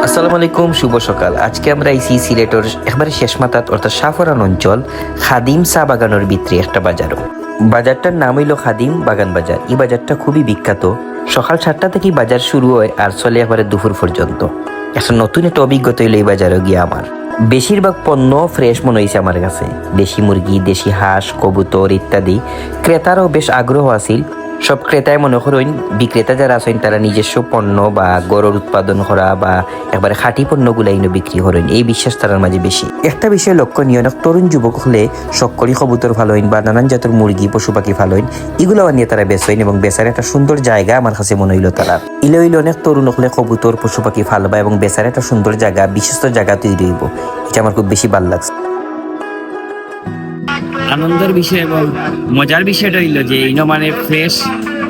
আসসালামু আলাইকুম, শুভ সকাল। আজকে আমরা আইছি সিলেটের একবারে শেষ মাথাত অর্থাৎ শাহফরান অঞ্চল খাদিম চা বাগানের ভিতরে একটা বাজারও। বাজারটার নাম হইল খাদিম বাগান বাজার। এই বাজারটা খুবই বিখ্যাত। সকাল 7টা থেকে বাজার শুরু হয় আর চলে একবারে দুপুর পর্যন্ত। একটা নতুন একটা অভিজ্ঞতা হইল এই বাজারে গিয়ে আমার। বেশিরভাগ পণ্য ফ্রেশ মনে হয়েছে আমার কাছে। দেশি মুরগি, দেশি হাঁস, কবুতর ইত্যাদি। ক্রেতারও বেশ আগ্রহ আছিল। সব ক্রেতায় মনে করেন বিক্রেতা যারা আছেন তারা নিজস্ব পণ্য বা গরুর উৎপাদন করা বা একবারে খাঁটি পণ্যগুলো এনে বিক্রি করেন, এই বিশ্বাস তার মাঝে বেশি। একটা বিষয় লক্ষণীয়, অনেক তরুণ যুবক হলে শক্করি কবুতর ভালো হইন বা নানান জাতের মুরগি পশু পাখি ভালো হইন, এগুলো নিয়ে তারা বেচেন এবং বেচার একটা সুন্দর জায়গা আমার কাছে মনে হইল তারা। ইলে হইলে অনেক তরুণ হলে কবুতর পশু পাখি ফালবা এবং বেচার একটা সুন্দর জায়গা, বিশিষ্ট জায়গা তৈরি হইব। এটা আমার খুব বেশি ভালো লাগছে। আনন্দের বিষয় এবং মজার বিষয়টা হইল যে এই মানে ফ্রেশ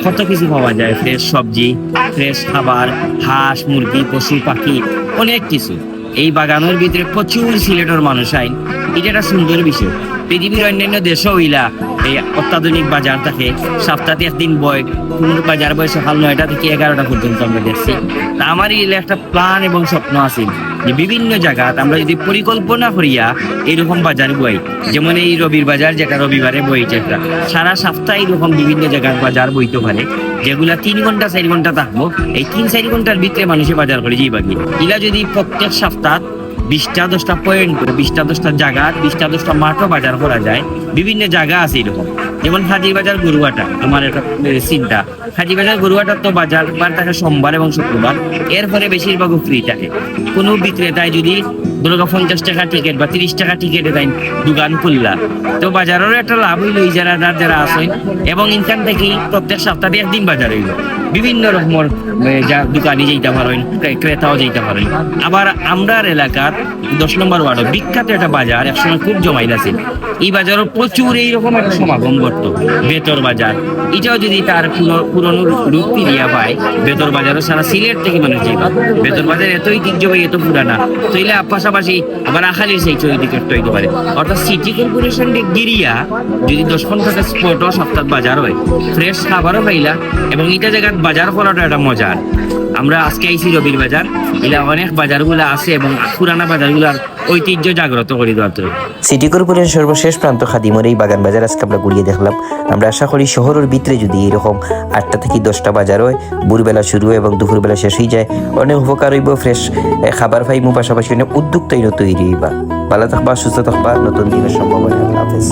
কত কিছু পাওয়া যায়। ফ্রেশ সবজি, ফ্রেশ খাবার, হাঁস মুরগি পশু পাখি অনেক কিছু। এই বাগানের ভিতরে প্রচুর সিলেটের মানুষ আইন, এটা একটা সুন্দর বিষয়। পৃথিবীর অন্যান্য দেশও হইলা এই অত্যাধুনিক বাজার থাকে। সপ্তাহে একদিন বয়, কোন বাজার বয় সকাল 9টা থেকে 11টা পর্যন্ত আমরা দেখছি। তা আমার এই একটা প্ল্যান এবং স্বপ্ন আছে যে বিভিন্ন জায়গাত আমরা যদি পরিকল্পনা করিয়া এইরকম বাজার বই, যেমন এই রবির বাজার যেটা রবিবারে বইছে, সারা সপ্তাহে এরকম বিভিন্ন জায়গার বাজার বইতে পারে, যেগুলা 3 ঘন্টা 4 ঘন্টা থাকবো। এই 3-4 ঘন্টার ভিতরে মানুষের বাজার করে যাই বাকি। এরা যদি প্রত্যেক সপ্তাহ 20টা পয়েন্ট, 20টা জায়গা, 20টা মাঠও বাজার করা যায়। বিভিন্ন জায়গা আছে এরকম, যেমন হাজির বাজার গরুয়াটা আমার একটা চিন্তা। হাজির বাজার গরুয়াটার তো বাজার থাকে সোমবার এবং শুক্রবার, এরপরে বেশিরভাগও ফ্রি থাকে। কোনো বিক্রেতায় যদি ধরো 50 টাকা টিকিট বা 30 টাকা টিকিটে দেয় দোকান খুললা, তো বাজারেরও একটা লাভ হইল এই যারা আছেন। এবং এখান থেকেই প্রত্যেক সপ্তাহে একদিন বাজার হইল, বিভিন্ন রকমের দোকানে যেতে পারেন, ক্রেতাও যেতে পারেন। আবার আমরার এলাকার 10 নম্বর ওয়ার্ড বিখ্যাত একটা বাজার একসময় খুব জমাইল আছে। এই বাজারও প্রচুর এইরকম একটা সমাগম করত। বেতর বাজার, এটাও যদি তার পুরনো রূপ ফিরিয়া পায়, বেতর বাজারও সারা সিলেট থেকে মানুষ যাইবা। বেতর বাজার এত ঐতিহ্যবাহী, এত পুরানা, তৈলে পাশাপাশি আবার আখালির সেই চৈদিকে হইতে পারে। অর্থাৎ সিটি কর্পোরেশন গিরিয়া যদি 10-15টা স্পটও সপ্তাহ বাজার হয়, ফ্রেশ খাবারও পাইলা এবং এটা জায়গায় বাজার করাটা একটা মজার। আমরা আজকে আইছি রবির বাজার, এলা অনেক বাজারগুলো আছে এবং পুরানা বাজারগুলোর ঐতিহ্য জাগ্রত করে দেওয়ার। সিটি কর্পোরেশন সর্বশেষ প্রান্ত খাদিমের এই বাগান বাজার আজকে আমরা ঘুরিয়ে দেখলাম। আমরা আশা করি শহরের ভিতরে যদি এরকম 8টা থেকে 10টা বাজার হয়, ভোরবেলা শুরু এবং দুপুরবেলা শেষ হয়ে যায়, অনেক উপকার হইব। ফ্রেশ খাবার পাইমু, পাশাপাশি অনেক উদ্যোক্তা তৈরি হইবা। ভালো থাকবা, সুস্থ থাকবা, নতুন দিনের সম্ভাবনা। আল্লাহ হাফেজ।